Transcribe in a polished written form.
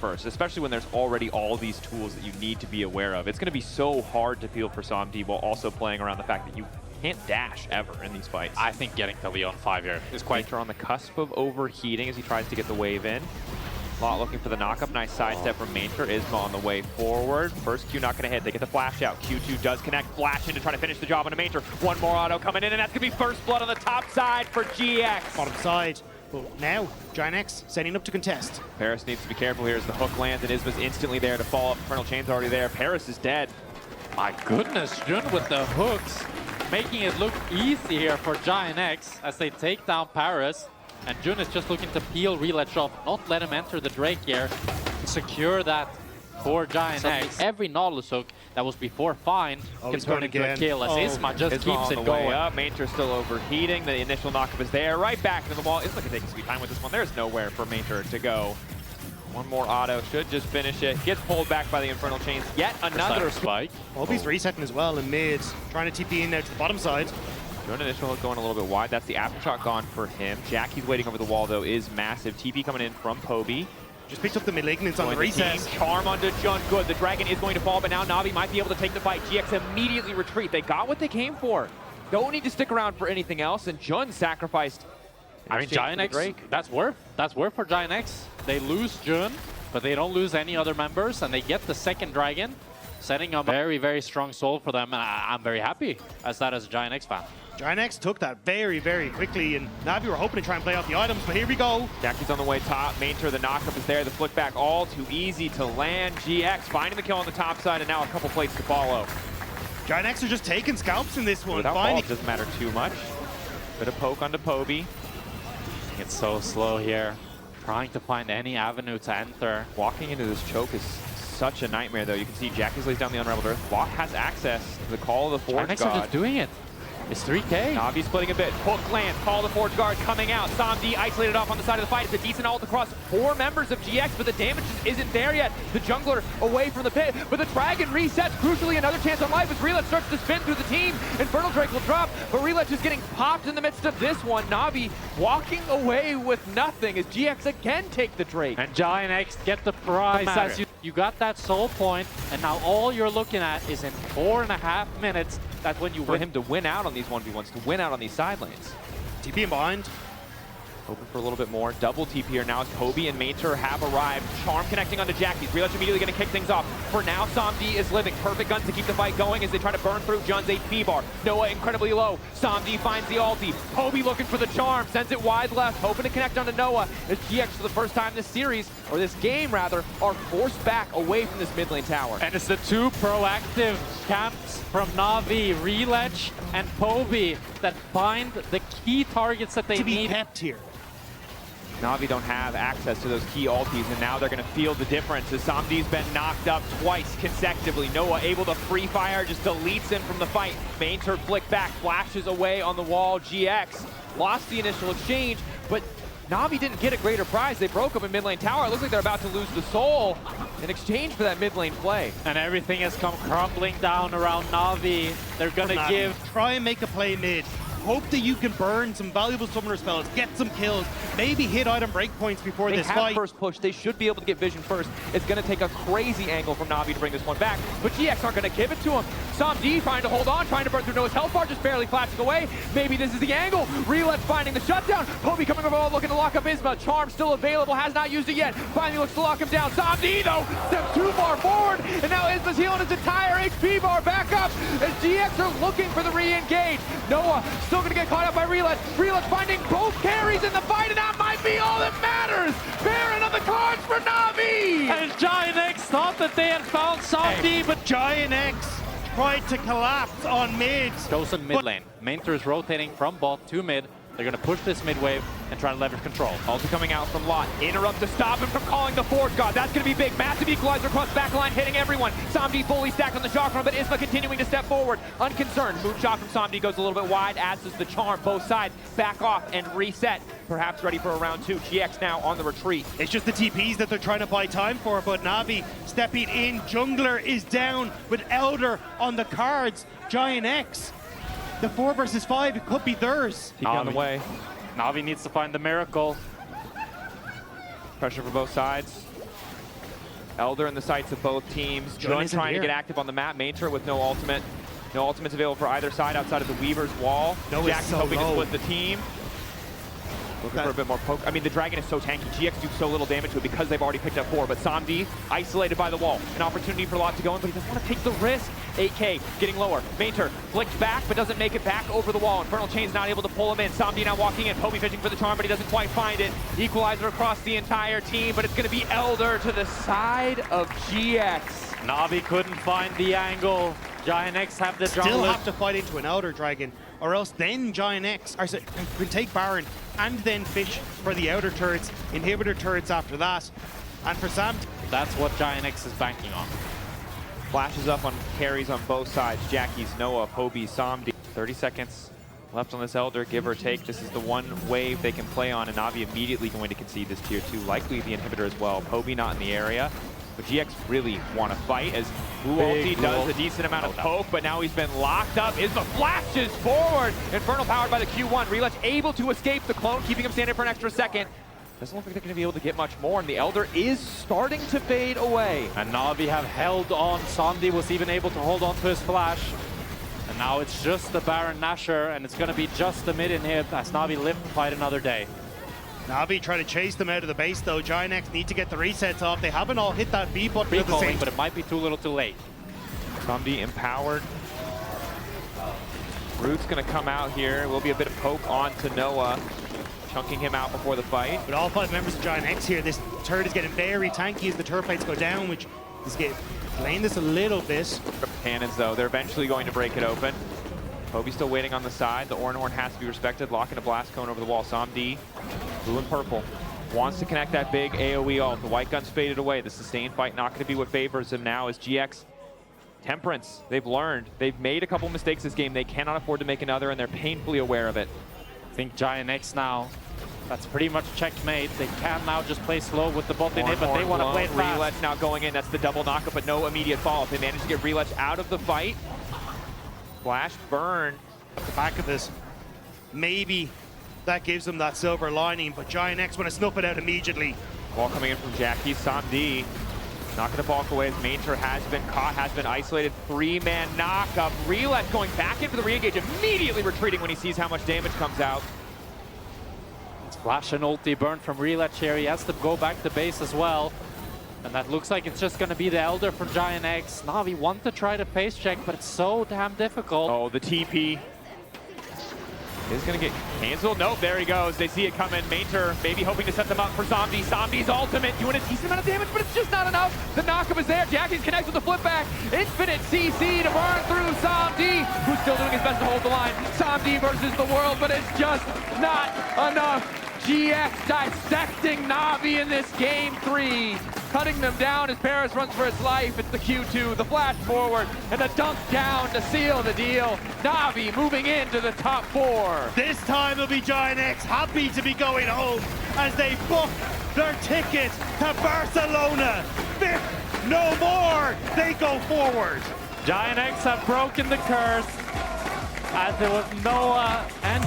first, especially when there's already all these tools that you need to be aware of. It's going to be so hard to peel for SomD while also playing around the fact that you can't dash ever in these fights. I think getting to Leon 5 here is quite... Maynter on the cusp of overheating as he tries to get the wave in. Lot looking for the knockup. Nice sidestep from Maynter. ISMA on the way forward. First Q not going to hit. They get the flash out. Q2 does connect. Flash in to try to finish the job on a Maynter. One more auto coming in, and that's going to be first blood on the top side for GX. Bottom side. But now, GIANTX setting up to contest. Parus needs to be careful here as the hook lands, and ISMA's instantly there to follow up. Infernal Chain's already there. Parus is dead. My goodness, Jun with the hooks, making it look easy here for GIANTX as they take down Parus. And Jun is just looking to peel Rhilech off, not let him enter the Drake here, secure that for GIANTX. Every Nautilus hook that was before fine can turn into a kill as ISMA just keeps it going. Maynter still overheating. The initial knockup is there. Right back into the wall. ISMA can take sweet time with this one. There's nowhere for Maynter to go. One more auto. Should just finish it. Gets pulled back by the Infernal Chains. Yet another spike. Poby's resetting as well in mid. Trying to TP in there to the bottom side. An initial hook going a little bit wide. That's the aftershock gone for him. Jackie's waiting over the wall, though, is massive. TP coming in from Poby. Just picked up the Malignants on the reset. Charm onto Jun. Good. The Dragon is going to fall, but now Navi might be able to take the fight. GX immediately retreat. They got what they came for. Don't need to stick around for anything else, and Jun sacrificed. I mean, GIANTX, that's worth for GIANTX. They lose Jun, but they don't lose any other members, and they get the second Dragon, setting up a very, very strong soul for them, and I'm very happy as a GIANTX fan. GIANTX took that very, very quickly, and Navi were hoping to try and play out the items, but here we go. Jackie's on the way top. Maynter, the knockup is there. The flick back all too easy to land. GX finding the kill on the top side, and now a couple plates to follow. GIANTX are just taking scalps in this one. Without balls, doesn't matter too much. Bit of poke onto Poby. It's so slow here. Trying to find any avenue to enter. Walking into this choke is such a nightmare, though. You can see Jackie's lays down the Unraveled Earth. Bot has access to the Call of the Forge God. GIANTX are just doing it. It's 3K. Navi splitting a bit. Hook lands. Call of the Forge Guard coming out. SomD isolated off on the side of the fight. It's a decent ult across 4 members of GX, but the damage just isn't there yet. The jungler away from the pit, but the Dragon resets. Crucially, another chance on life as Rhilech starts to spin through the team. Infernal Drake will drop, but Rhilech is getting popped in the midst of this one. Navi walking away with nothing as GX again take the Drake. And GIANTX get the prize as you got that soul point, and now all you're looking at is in 4.5 minutes. That's when you for him to win out on these 1v1s, to win out on these side lanes. TP in behind. Hoping for a little bit more. Double TP here now as Poby and Maynter have arrived. Charm connecting onto Jackie. Rhilech immediately going to kick things off. For now, SomD is living. Perfect guns to keep the fight going as they try to burn through Jun's HP bar. Noah incredibly low. SomD finds the ulti. Poby looking for the charm. Sends it wide left. Hoping to connect onto Noah as GX for the first time this series, or this game rather, are forced back away from this mid lane tower. And it's the 2 proactive camps from Navi, Rhilech and Poby that find the key targets that they to be need. kept here. Navi don't have access to those key ultis, and now they're going to feel the difference as SomD's been knocked up twice consecutively. Noah able to free fire, just deletes him from the fight. Maynter flick back, flashes away on the wall. GX lost the initial exchange, but Navi didn't get a greater prize. They broke up in mid lane tower. It looks like they're about to lose the soul in exchange for that mid lane play. And everything has come crumbling down around Navi. They're going to try and make a play mid. Hope that you can burn some valuable summoner spells, get some kills, maybe hit item breakpoints before this fight. They have first push. They should be able to get vision first. It's going to take a crazy angle from Navi to bring this one back, but GX aren't going to give it to him. SomD trying to hold on, trying to burn through Noah's health bar, just barely flashing away. Maybe this is the angle. Rhilech finding the shutdown. Poby coming over, looking to lock up ISMA. Charm still available, has not used it yet. Finally looks to lock him down. SomD, though, steps too far forward, and now ISMA's healing his entire HP bar back up as GX are looking for the re-engage. Noah still going to get caught up by Rhilech. Rhilech finding both carries in the fight, and that might be all that matters. Baron on the cards for Navi. And GIANTX thought that they had found SomD, but GIANTX tried to collapse on mid. Chosen mid lane. Maynter is rotating from bot to mid. They're going to push this mid wave and try to leverage control. Also coming out from Lot. Interrupt to stop him from calling the Forge God. That's going to be big. Massive equalizer across backline, hitting everyone. SomD fully stacked on the Chakra, but ISMA continuing to step forward. Unconcerned. Move shot from SomD goes a little bit wide, as does the Charm. Both sides back off and reset. Perhaps ready for a round 2. GX now on the retreat. It's just the TPs that they're trying to buy time for, but Navi stepping in. Jungler is down with Elder on the cards. GIANTX. The 4 versus 5, it could be theirs. Keep on the way. Navi needs to find the miracle. Pressure for both sides. Elder in the sights of both teams. Jun isn't trying here. to get active on the map. Maynter with no ultimate. No ultimates available for either side outside of the Weaver's wall. No, Jack's so hoping low. to split the team. Looking for a bit more poke. I mean, the Dragon is so tanky. GX do so little damage to it because they've already picked up 4. But Samdi isolated by the wall. An opportunity for Lot to go in, but he doesn't want to take the risk. 8K getting lower. Maynter flicks back, but doesn't make it back over the wall. Infernal Chain's not able to pull him in. Samdi now walking in. Poby fishing for the charm, but he doesn't quite find it. Equalizer across the entire team, but it's going to be Elder to the side of GX. Navi couldn't find the angle. GIANTX have the Still jungle. have to fight into an Elder Dragon, or else then GIANTX can take Baron and then fish for the outer turrets, inhibitor turrets after that. And for Sam, That's what GIANTX is banking on. Flashes up on carries on both sides. Jackie's, Noah, Poby, Samdi. 30 seconds left on this Elder, give or take. This is the one wave they can play on, and Navi immediately going to concede this tier 2, likely the inhibitor as well. Poby not in the area, but GX really want to fight as Ulti does a decent amount of poke, but now he's been locked up. ISMA flashes forward. Infernal powered by the Q1. Rhilech able to escape the clone, keeping him standing for an extra second. Doesn't look like they're going to be able to get much more, and the Elder is starting to fade away. And Navi have held on. Samdi was even able to hold on to his flash. And now it's just the Baron Nashor, and it's going to be just the mid inhib as Navi live to fight another day. Navi try to chase them out of the base though. GIANTX need to get the resets off. They haven't all hit that B button at the Recalling, same but it might be too little too late. Samdi empowered. Root's going to come out here. Will be a bit of poke on to Noah, chunking him out before the fight. With all 5 members of GIANTX here, this turret is getting very tanky as the turret plates go down, which is delaying this a little bit. Cannons, though, they're eventually going to break it open. Poby still waiting on the side. The Ornhorn has to be respected. Locking a blast cone over the wall. Samdi, blue and purple, wants to connect that big AoE ult. The white gun's faded away. The sustained fight not going to be what favors him now as GX. Temperance, they've learned. They've made a couple mistakes this game. They cannot afford to make another, and they're painfully aware of it. I think GIANTX now, that's pretty much checkmate. They can now just play slow with the bot inhib, but they want to play it fast. Rhilech now going in. That's the double knockup, but no immediate follow-up. They managed to get Rhilech out of the fight. Flash burn. At the back of this, maybe that gives them that silver lining, but GIANTX want to snuff it out immediately. Ball coming in from Jackie. Samdi not going to balk away as Maynter has been caught, has been isolated. 3-man knockup. Rhilech going back in for the re-engage, immediately retreating when he sees how much damage comes out. Flash and ulti burn from Rhilech here. He has to go back to base as well. And that looks like it's just going to be the Elder from GIANTX. Navi want to try to face check, but it's so damn difficult. Oh, the TP is going to get canceled. Nope, there he goes. They see it coming. Maynter maybe hoping to set them up for Samdi. Samdi's ultimate doing a decent amount of damage, but it's just not enough. The knockup is there. Jackie's connects with the flip back. Infinite CC to burn through Samdi, who's still doing his best to hold the line. Samdi versus the world, but it's just not enough. GX dissecting Navi in this game 3. Cutting them down as Parus runs for his life. It's the Q2, the flash forward, and the dunk down to seal the deal. Navi moving into the top 4. This time it'll be GIANTX happy to be going home as they book their ticket to Barcelona. 5th, no more. They go forward. GIANTX have broken the curse as there was Noah and